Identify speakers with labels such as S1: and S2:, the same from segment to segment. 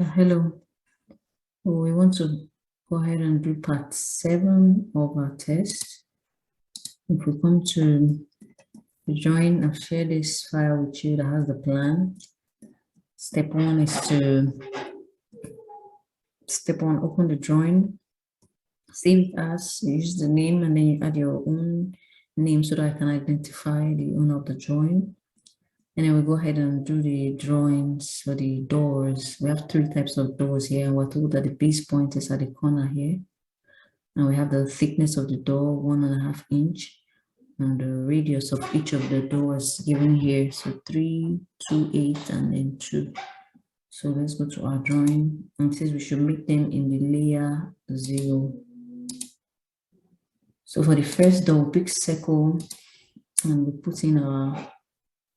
S1: Hello. We want to go ahead and do part 7 of our test. If we come to join, I've shared this file with you that has the plan. Step 1 is open the drawing, save it as, use the name, and then you add your own name so that I can identify the owner of the drawing. And then we go ahead and do the drawings for the doors. We have 3 types of doors here, and we're told that the base point is at the corner here. And we have the thickness of the door, 1.5 inch, and the radius of each of the doors given here. So 3, 2, 8, and then 2. So let's go to our drawing. And it says we should make them in the layer 0. So for the first door, we pick circle, and we put in our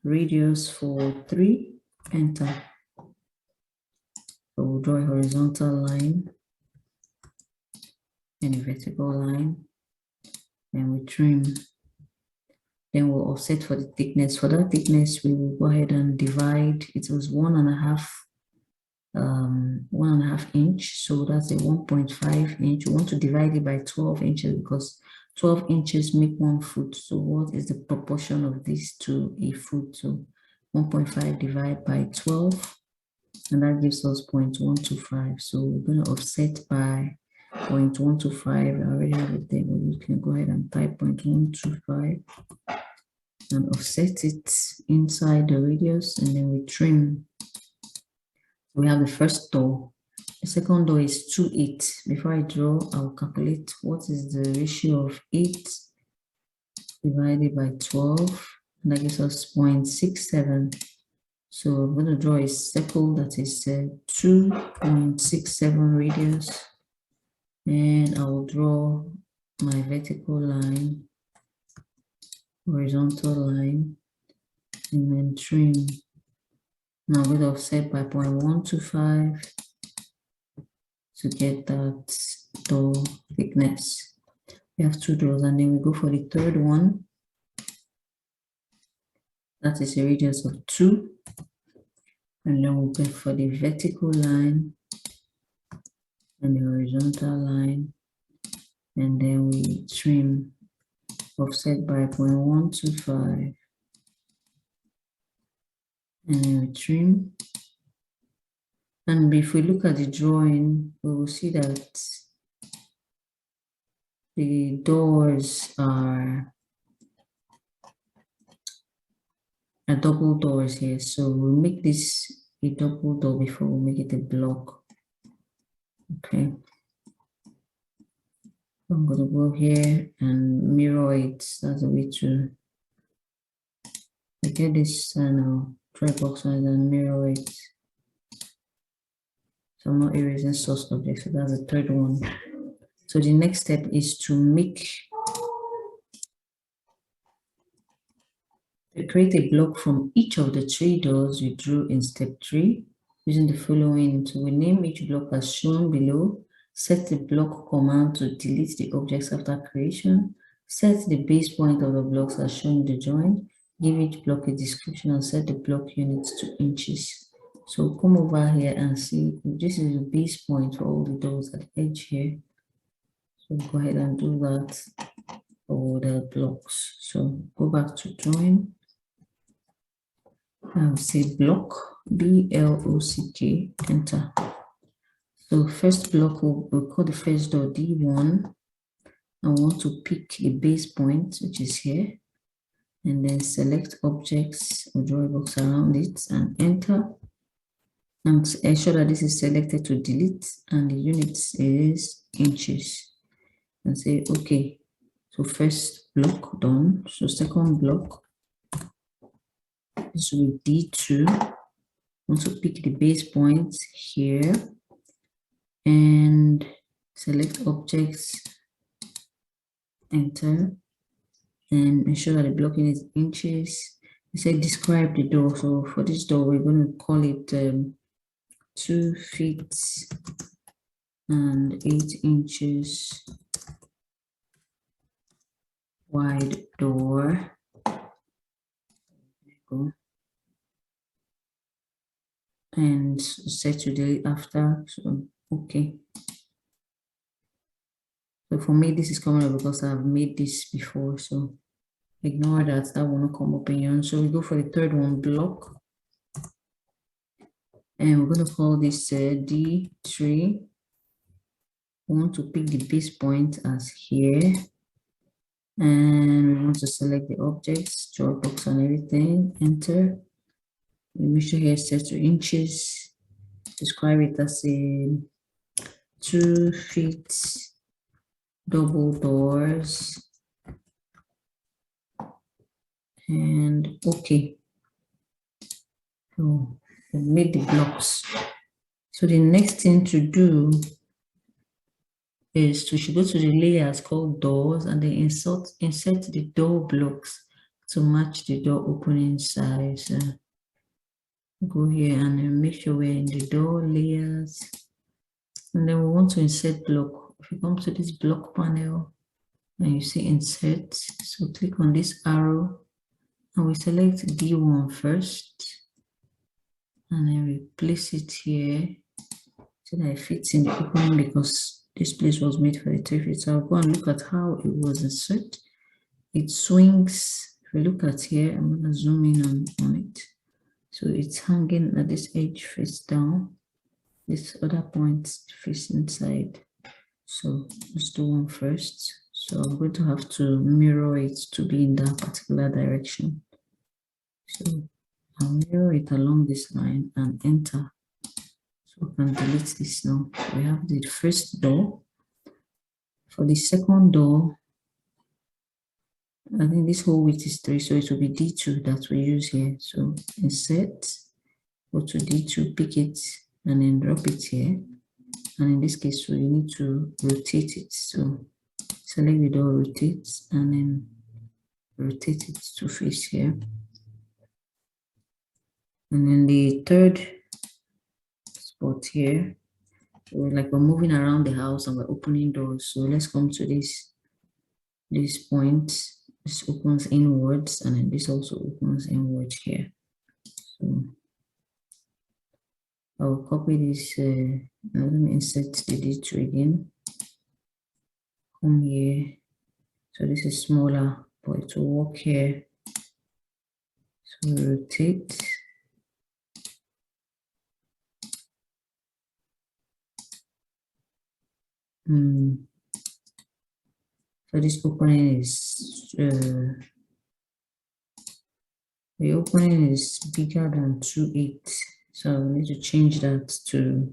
S1: radius for 3, enter. So we'll draw a horizontal line and a vertical line, and we trim. Then we'll offset for the thickness. For that thickness, we will go ahead and divide. It was 1.5 inch, so that's a 1.5 inch. We want to divide it by 12 inches because 12 inches make 1 foot. So what is the proportion of this to a foot? So 1.5 divided by 12, and that gives us 0.125. So we're going to offset by 0.125. I already have it there, but you can go ahead and type 0.125 and offset it inside the radius, and then we trim. We have the first door. The second door is 2, 8. Before I draw, I'll calculate what is the ratio of 8 divided by 12, and that gives us 0.67. So I'm going to draw a circle that is 2.67 radius, and I will draw my vertical line, horizontal line, and then trim. Now I'm going to offset by 0.125 to get that door thickness. We have 2 doors, and then we go for the third one. That is a radius of 2. And then we'll go for the vertical line and the horizontal line. And then we trim, offset by 0.125. And then we trim. And if we look at the drawing, we will see that the doors are double doors here. So we'll make this a double door before we make it a block. Okay. I'm going to go here and mirror it. That's the way to get this try box and mirror it. So I'm not erasing source object, so that's the third one. So the next step is to create a block from each of the 3 doors we drew in step 3 using the following. So we name each block as shown below. Set the block command to delete the objects after creation. Set the base point of the blocks as shown in the drawing. Give each block a description and set the block units to inches. So come over here and see, this is the base point for all the doors at the edge here. So go ahead and do that for the blocks. So go back to drawing. I will say block, B-L-O-C-K, enter. So first block, we'll call the first door D1. I want to pick the base point, which is here, and then select objects or draw a box around it and enter. And ensure that this is selected to delete, and the units is inches. And say okay. So first block done. So second block, this will be D2. I want to pick the base point here and select objects, enter, and ensure that the blocking is inches. It said describe the door. So for this door, we're going to call it 2 feet and 8 inches wide door. There you go. and set to delete after. So okay. So for me, this is coming up because I've made this before. So ignore that. That will not come up in here. So we go for the third one, block. And we're going to call this D3. We want to pick the base point as here. And we want to select the objects, draw a box and everything, enter. We make sure here set to inches. Describe it as a 2 feet double doors. And okay. So we made the blocks. So the next thing to do is we should go to the layers called doors and then insert the door blocks to match the door opening size. Go here and then make sure we're in the door layers. And then we want to insert block. If you come to this block panel and you see insert, so click on this arrow and we select D1 first. And then we place it here so that it fits in the opening because this place was made for the 3 feet. So I'll go and look at how it was inserted. It swings. If we look at here, I'm going to zoom in on it. So it's hanging at this edge face down. This other point face inside. So let's do one first. So I'm going to have to mirror it to be in that particular direction. So I'll mirror it along this line and enter. So we can delete this now. We have the first door. For the second door, I think this whole width is 3, so it will be D2 that we use here. So insert, go to D2, pick it, and then drop it here. And in this case, so you need to rotate it. So select the door, rotate, and then rotate it to face here. And then the third spot here, we're moving around the house and we're opening doors. So let's come to this point. This opens inwards, and then this also opens inwards here. So I'll copy this. Let me insert the D2 again. Come here. So this is smaller, but it will work here. So rotate. So this opening is the opening is bigger than 2.8. So we need to change that to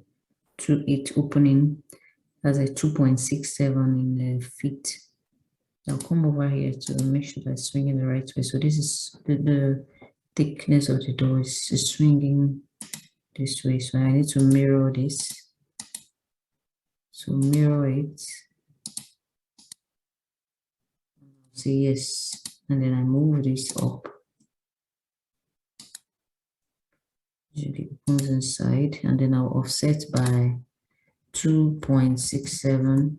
S1: 2.8 opening. That's a 2.67 in the feet. I'll come over here to make sure that it's swinging the right way. So this is the thickness of the door is swinging this way. So I need to mirror this. So mirror it. Say yes. And then I move this up. It comes inside, and then I'll offset by 2.67.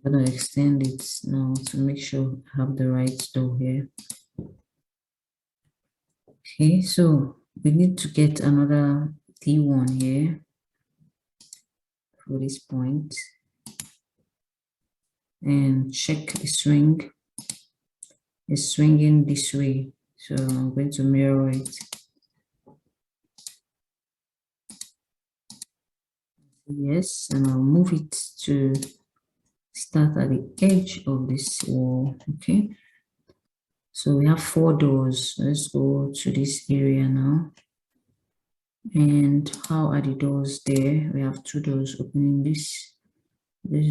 S1: I'm going to extend it now to make sure I have the right door here. Okay, so we need to get another D1 here for this point and check the swing. It's swinging this way, so I'm going to mirror it. Yes, and I'll move it to start at the edge of this wall. Okay, so we have 4 doors. Let's go to this area now. And how are the doors there? We have 2 doors opening. This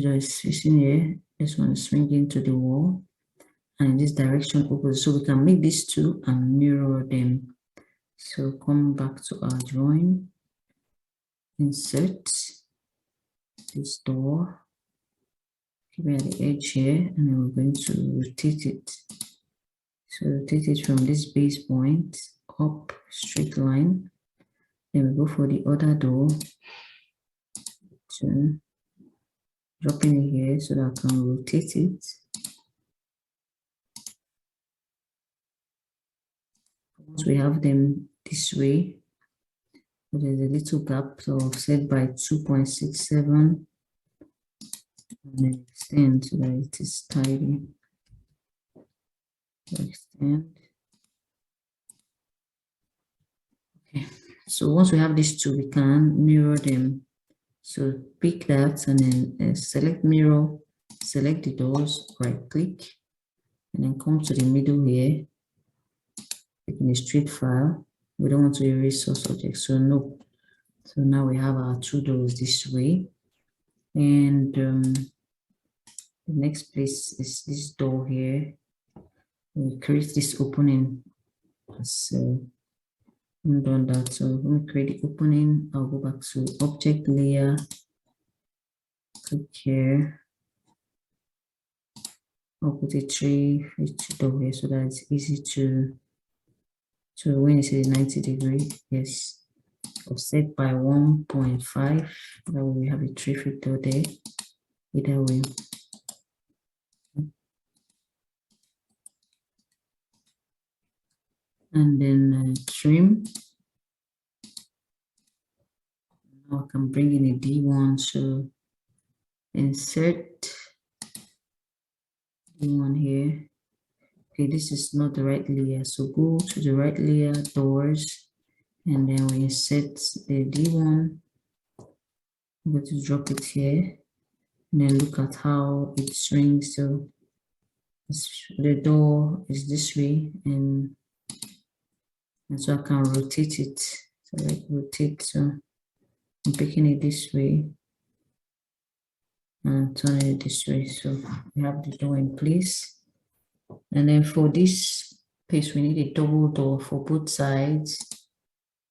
S1: door is facing here. This one is swinging to the wall, and this direction opens. So we can make these 2 and mirror them. So come back to our drawing, insert this door, keep it at the edge here, and then we're going to rotate it. So rotate it from this base point up straight line. Then we go for the other door, to dropping it here so that I can rotate it. once we have them this way, so there's a little gap, so offset by 2.67 and then extend so that it is tidy. So extend. Okay, so once we have these two, we can mirror them. So pick that and then select mirror, select the doors, right click, and then come to the middle here, clicking the straight file. We don't want to erase source object, so no. So now we have our two doors this way. And the next place is this door here. We create this opening. So I'm done that. So let me create the opening. I'll go back to object layer, click here. I'll put a tree door here so that it's easy to when you say 90°, yes, offset by 1.5. That way we have a 3 door there. Either way. And then trim. Now I can bring in a D1, so insert D1 here. Okay, this is not the right layer, so go to the right layer, doors, and then we insert the D1. I'm going to drop it here, and then look at how it swings. So the door is this way, and so I can rotate it. So like rotate, so I'm picking it this way and turning it this way. So we have the door in place. And then for this piece, we need a double door for both sides.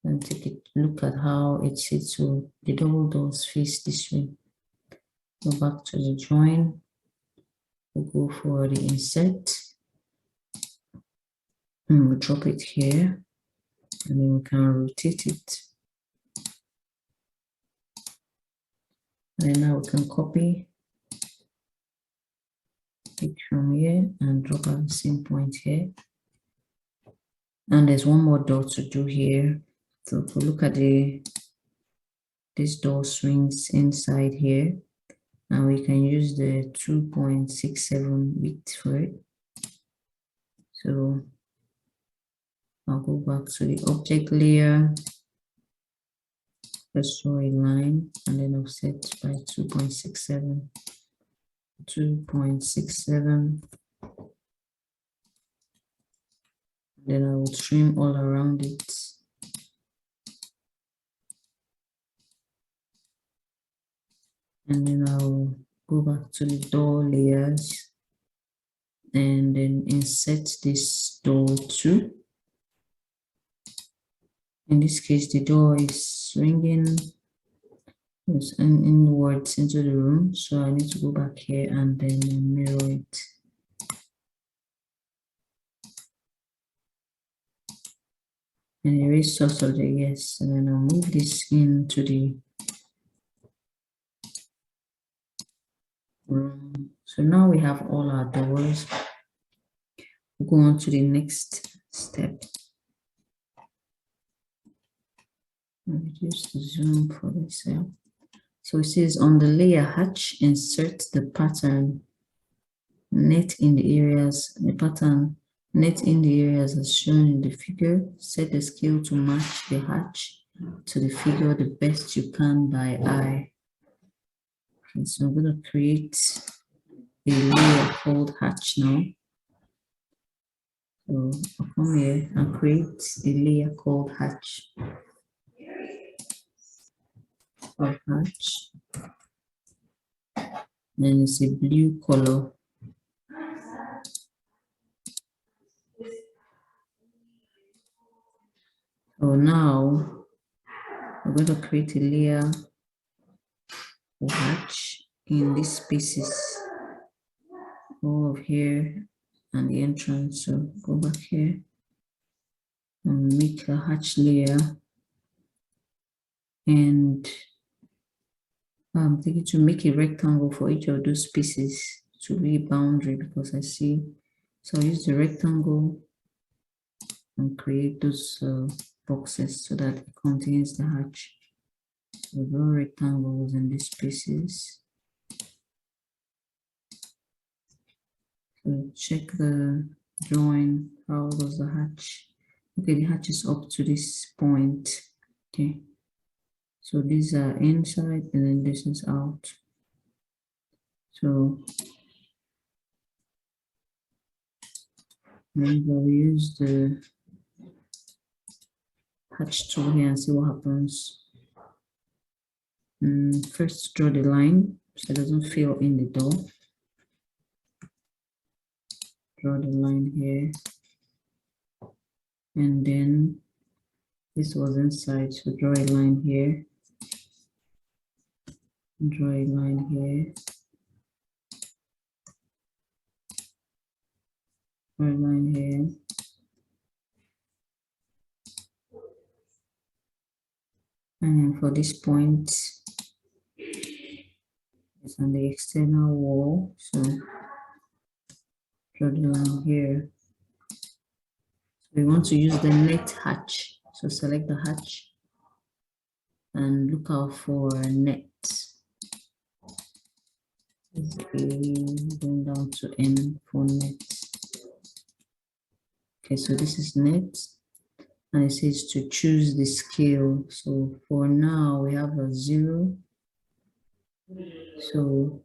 S1: And take a look at how it sits. So the double doors face this way. Go back to the drawing. We'll go for the insert. And we'll drop it here. And then we can rotate it. And then now we can copy it from here and drop at the same point here. And there's one more door to do here. So if we look at this door swings inside here, and we can use the 2.67 width for it. So I'll go back to the object layer, let's draw a line, and then offset by 2.67. 2.67. Then I will trim all around it. And then I'll go back to the door layers and then insert this door too. In this case, the door is swinging inwards into the room. So I need to go back here and then mirror it. And erase source of the yes. And then I'll move this into the room. So now we have all our doors. We'll go on to the next step. Reduce the zoom for this cell. So it says on the layer hatch, insert the pattern net in the areas, the pattern net in the areas as shown in the figure. Set the scale to match the hatch to the figure the best you can by eye. Okay, so I'm going to create a layer called hatch now. So I'll come here and create a layer called hatch. Of hatch. Then it's a blue color. So now we're going to create a layer of hatch in these spaces, all of here and the entrance. So go back here and make a hatch layer, and I'm thinking to make a rectangle for each of those spaces to be a boundary, because I see. So I'll use the rectangle and create those boxes so that it contains the hatch. So draw rectangles in these spaces. So check the drawing. How does the hatch? Okay, the hatch is up to this point. Okay. So these are inside and then this is out. So then we'll use the hatch tool here and see what happens. First draw the line so it doesn't fill in the door. Draw the line here. And then this was inside, so draw a line here. Draw a line here. Draw a line here. And then for this point, it's on the external wall, so draw the line here. So we want to use the net hatch, so select the hatch and look out for net. Going down to N for net. Okay, so this is net, and it says to choose the scale. So for now we have a 0. So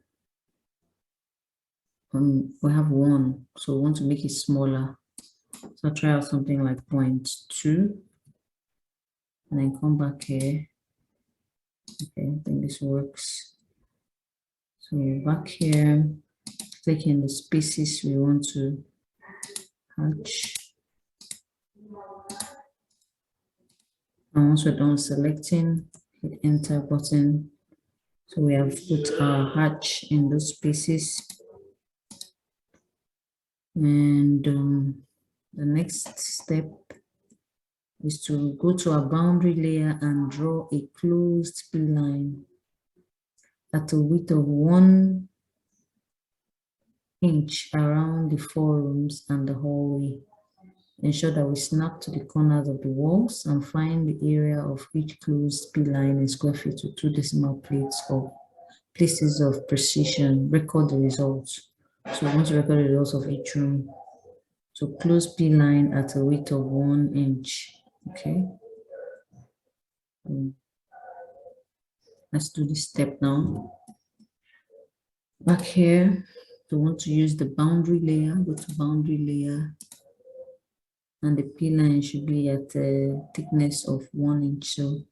S1: we have 1, so we want to make it smaller. So I'll try out something like 0.2, and then come back here. Okay, I think this works. So back here, click in the spaces we want to hatch. And once we're done selecting, hit enter button. So we have put our hatch in those spaces. And the next step is to go to our boundary layer and draw a closed P-line at a width of 1 inch around the 4 rooms and the hallway. Ensure that we snap to the corners of the walls and find the area of each closed P-line in square feet with 2 decimal places of precision. Record the results. So we want to record the results of each room. So close P-line at a width of 1 inch. Okay. Let's do this step now. Back here, we want to use the boundary layer. Go to boundary layer. And the P-line should be at a thickness of 1 inch. So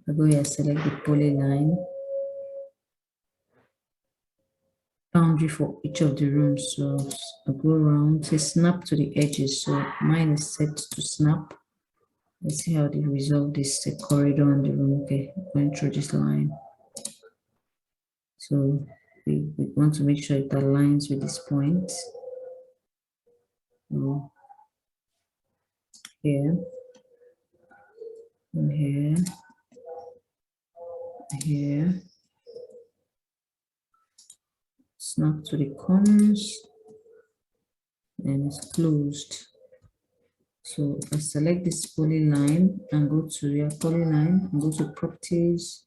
S1: I go here, select the polyline. Boundary for each of the rooms. So I go around, say snap to the edges. So mine is set to snap. Let's see how they resolve this corridor in the room. Okay, going through this line. So we want to make sure it aligns with this point. So here, and here, here. Snap to the corners, and it's closed. So if I select this polyline and go to your polyline and go to properties,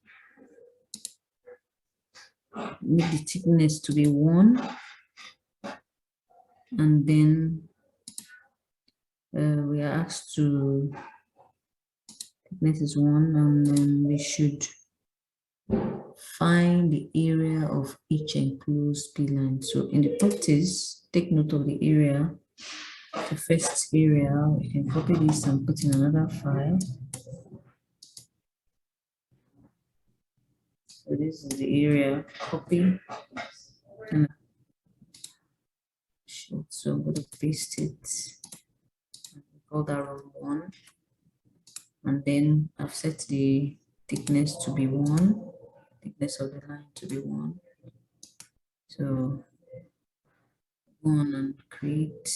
S1: make the thickness to be 1, and then we are asked to thickness is 1, and then we should find the area of each enclosed P-line. So in the properties, take note of the area. The first area, we can copy this and put in another file. So this is the area, copy. And so I'm going to paste it. Call that room 1. And then I've set the thickness to be 1. Thickness of the line to be 1. So go on and create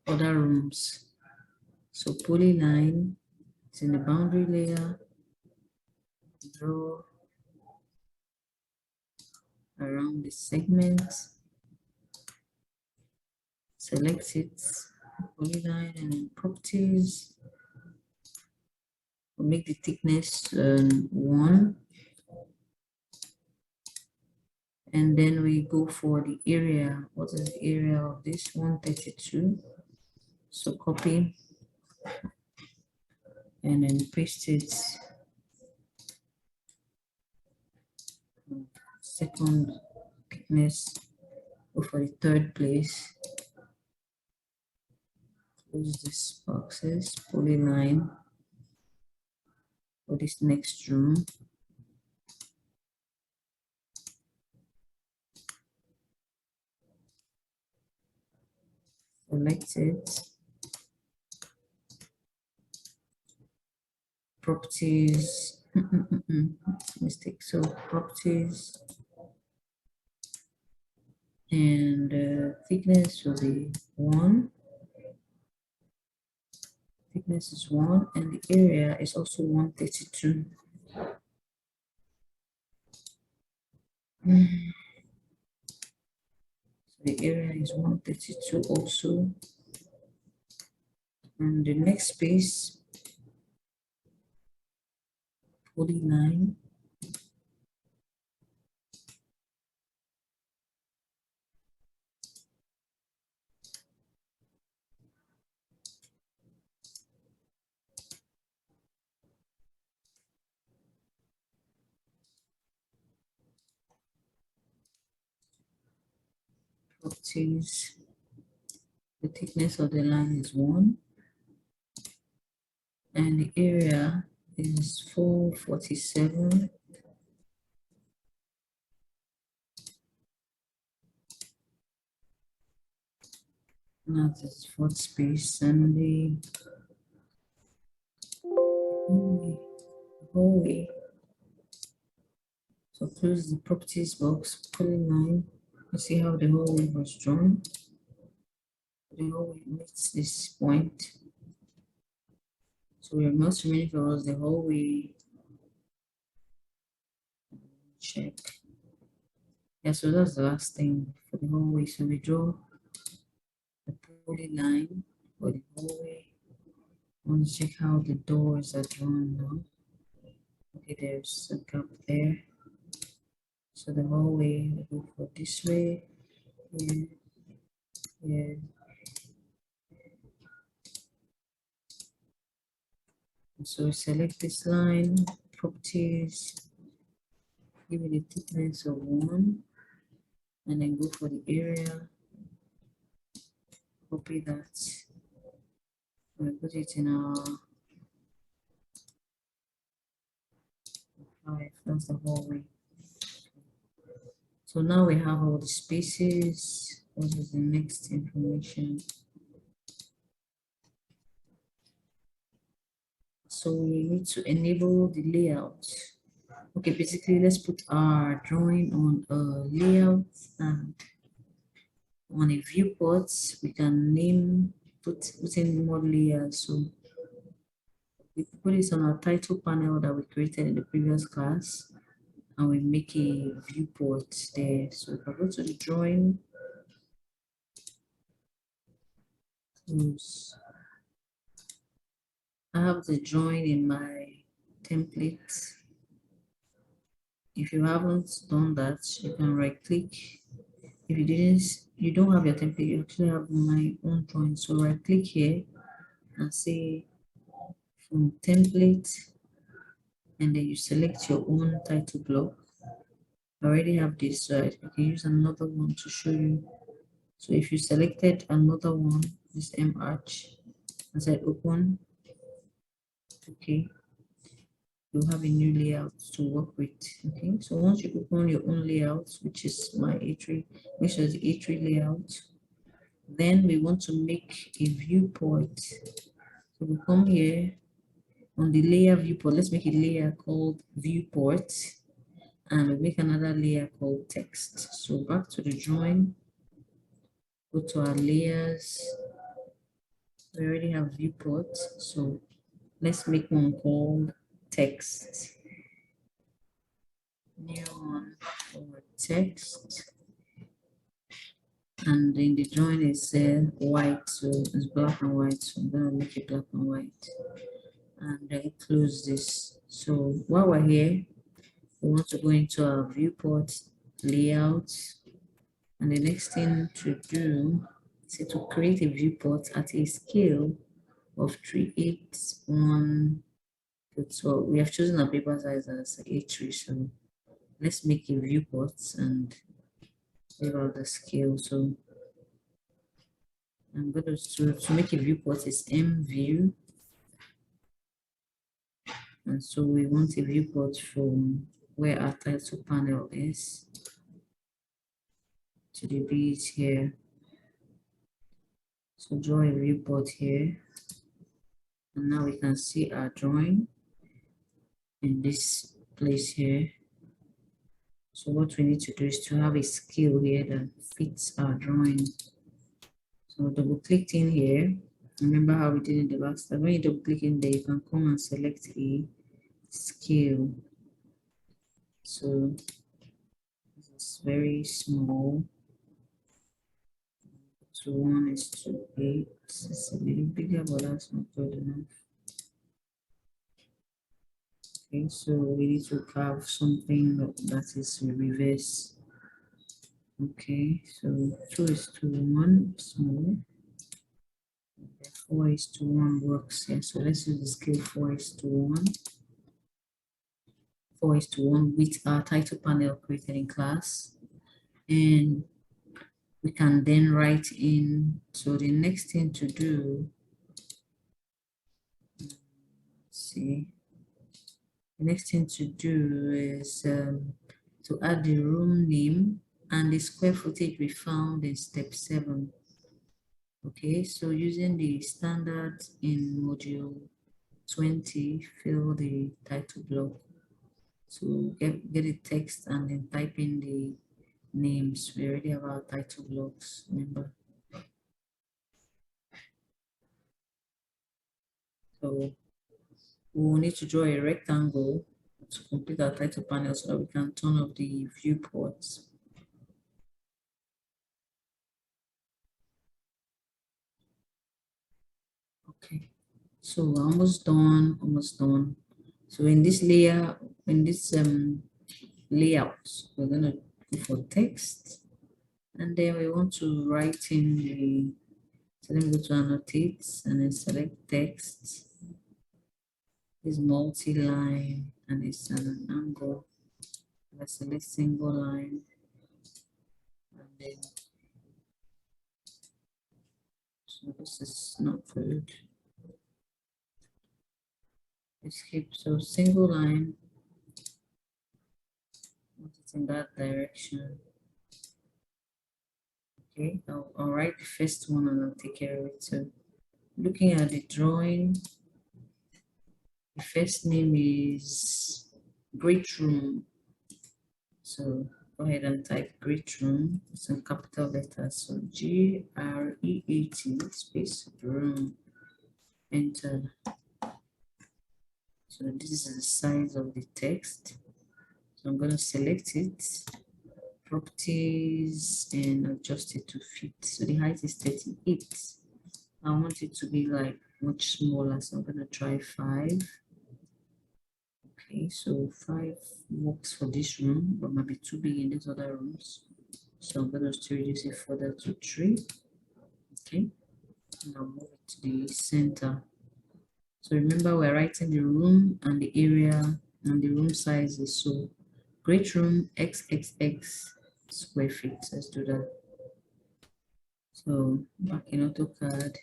S1: other rooms. So polyline is in the boundary layer. Draw around the segment, select it, polyline, and then properties. We'll make the thickness 1, and then we go for the area. What is the area of this? 132. So copy and then paste it. Second thickness, go for the third place. Close this boxes, polyline for this next room. Select it. Properties. Mistake. So properties, and thickness will be 1. Thickness is 1, and the area is also 132. So the area is 132 also. And the next space, polyline. Properties. The thickness of the line is 1, and the area is 447. Now this is fourth space, and the hallway. So close the properties box, polyline. You see how the hallway was drawn. The hallway meets this point. So we are not remaining for us the hallway. Check. Yeah, so that's the last thing for the hallway. So we draw the polyline for the hallway. I want to check how the doors are drawn now. Okay, there's a gap there. So the hallway, we go for this way. Here, here. So select this line, properties, give it a thickness of 1, and then go for the area, copy that, and put it in our 5, that's the hallway. So now we have all the spaces. What is the next information? So we need to enable the layout. Okay, basically let's put our drawing on a layout, and on a viewport we can name, put in more layers. So we put this on our title panel that we created in the previous class, and we make a viewport there. So if I go to the drawing, close. I have the drawing in my template. If you haven't done that, you can right click. If you don't have your template, you actually have my own drawing. So right click here and say from template, and then you select your own title block. I already have this, so I can use another one to show you. So if you selected another one, this arch, and said open, okay, you have a new layout to work with. Okay, so once you open your own layout, which is my A3, which is the A3 layout, then we want to make a viewport. So we come here on the layer viewport. Let's make a layer called viewport, and we make another layer called text. So back to the drawing, go to our layers. We already have viewport, so let's make one called text. new one for text, and in the join is white, so it's black and white, so I'm gonna make it black and white and then close this. So while we're here, we want to go into our viewport layout, and the next thing to do is to create a viewport at a scale of 381 to 12. We have chosen our paper size as A3, so let's make a viewport and leave out the scale. So I'm going to make a viewport is M view, and so we want a viewport from where our title panel is to the bead here. So draw a viewport here, and now we can see our drawing in this place here. So what we need to do is to have a scale here that fits our drawing. So double click in here. Remember how we did it the last time? When you double click in there, you can come and select a scale. So this is very small. So 1 is to 8. It's a little bigger, but that's not good enough. Okay, so we need to have something that is reverse. Okay, so 2 is to 1, small. 4 is to 1 works. Yeah, so let's use the scale 4 is to 1. 4 is to 1 with our title panel created in class. And we can then write in. So the next thing to do, let's see. The next thing to do is to add the room name and the square footage we found in step 7. Okay, so using the standard in module 20, fill the title block. So get the text and then type in the names. We already have our title blocks, remember? So we will need to draw a rectangle to complete our title panel so that we can turn off the viewports. Okay, so we're almost done, almost done. So in this layer, in this layout, we're gonna go for text, and then we want to write in the, so let me go to annotate and then select text. It's multi-line and it's at an angle. I select single line and then, so this is not good. Escape, so single line, put it in that direction. Okay, I'll write the first one and I'll take care of it. So looking at the drawing, the first name is Great Room. So go ahead and type Great Room. It's in capital letters. So GREAT space room. Enter. So this is the size of the text. So I'm going to select it, properties, and adjust it to fit. So the height is 38. I want it to be like much smaller, so I'm going to try 5. Okay, so 5 works for this room, but might be too big in these other rooms. So I'm going to still reduce it further to 3. Okay, and I'll move it to the center. So remember, we're writing the room and the area and the room sizes. So great room XXX square feet. Let's do that. So back in AutoCAD.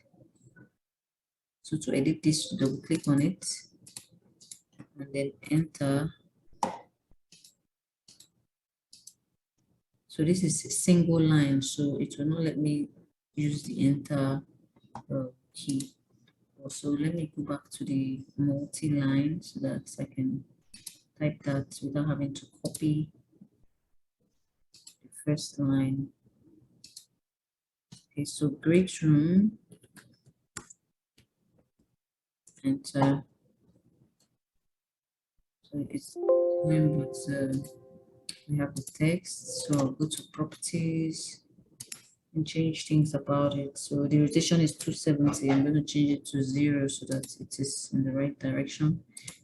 S1: So to edit this, double click on it and then enter. So this is a single line, so it will not let me use the enter key. Also, let me go back to the multi-line so that I can type that without having to copy the first line. Okay, so great room, enter. So it's going with We have the text, so I'll go to properties and change things about it. So the rotation is 270. I'm going to change it to 0 so that it is in the right direction.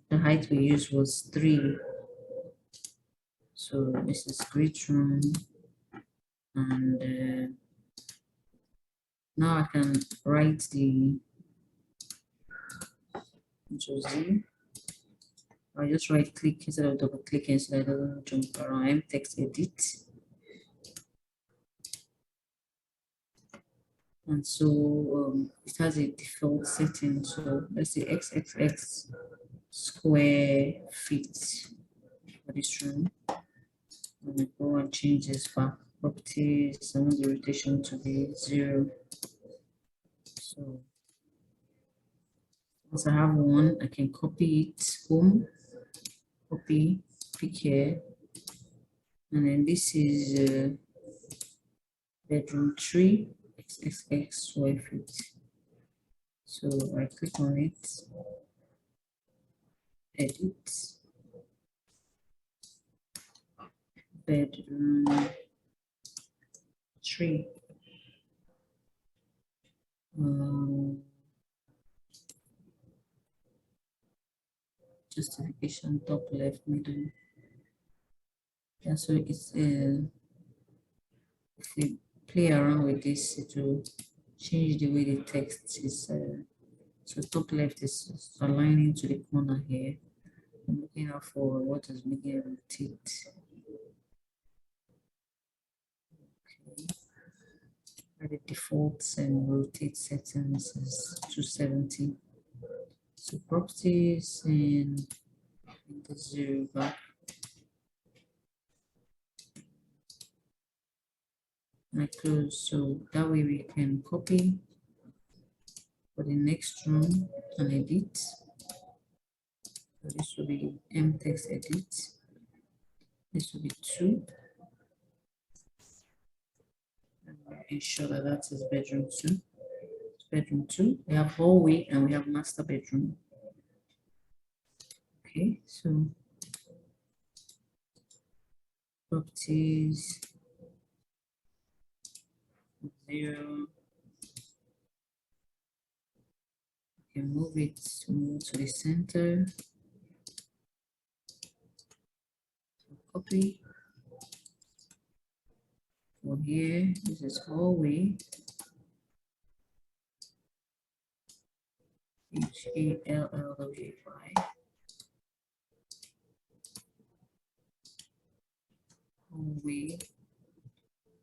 S1: The height we used was 3. So this is grid room, and now I can write the Josie. I'll just right click instead of double clicking so that it doesn't jump around. Text edit. And so it has a default setting. So let's say XXX square feet for this room. I'm going to go and change this back properties. I want the rotation to be 0. So once I have one, I can copy it home, copy, pick here, and then this is bedroom 3, XXX square feet. So I click on it, edit, bedroom 3. Justification top left middle. Yeah, so it's if we play around with this, it will change the way the text is. So top left is aligning to the corner here. I'm looking out for what is making it rotate. Okay. The defaults and rotate settings is 270. So properties and the 0 back. I close, so that way we can copy for the next room and edit. So this will be M text edit. This will be 2. And we'll ensure that that is bedroom 2. Bedroom 2. We have hallway and we have master bedroom. Okay, so properties 0. You can move it to the center. Copy. For here, this is hallway. HALLWY. Hallway.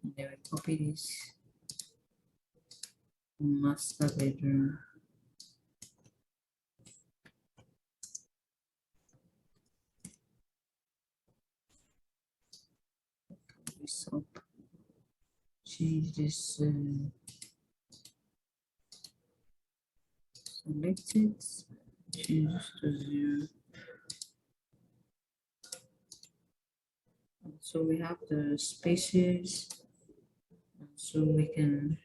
S1: And then we copy this. Master bedroom. This up. Change this. Select it. Change this to 0. So we have the spaces. So we can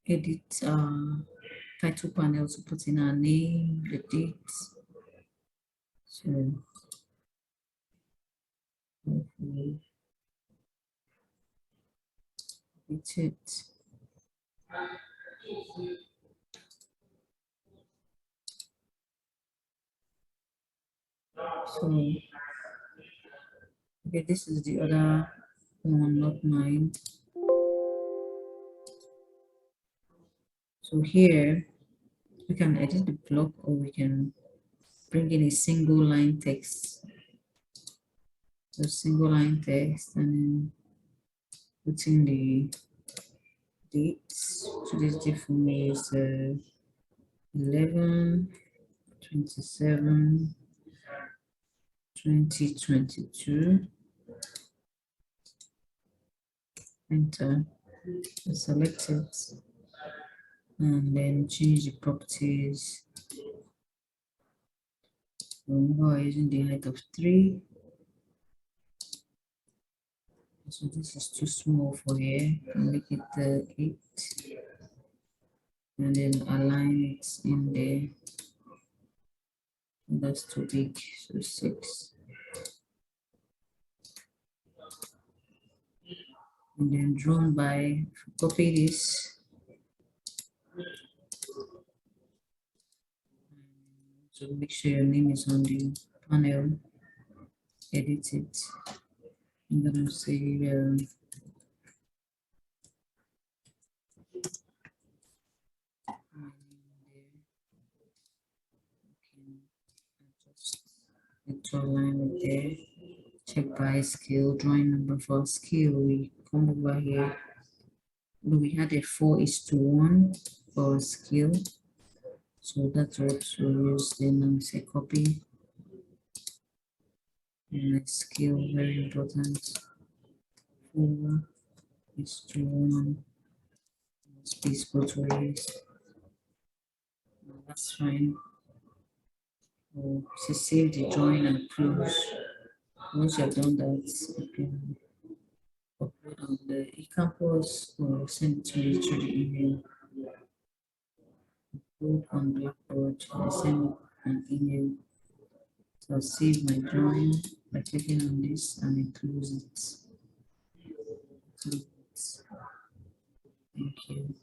S1: edit title panel to put in our name, the date. So hopefully it's it. So okay, this is the other one, not mine. So here we can edit the block or we can bring in a single line text. So single line text and then put in the dates. So this date for me is 11/27/2022. Enter. Select it and then change the properties. We're using the height of 3. So this is too small for here. Make it 8 and then align it in there. That's too big, so 6. and then drawn by, copy this, so make sure your name is on the panel, edit it. I'm gonna say my name there. Just draw line right there. Check by skill, drawing number for skill. We come over here. We had a 4:1 for skill. So that's what we'll use. Then I say copy. And skill, very important. 4:1. Space both ways. That's fine. We'll save the drawing and close. Once you've done that, you can upload on the eCampus or send it to me through the email. Upload on Blackboard or send an email. So I'll save my drawing by clicking on this and then close it. Thank you.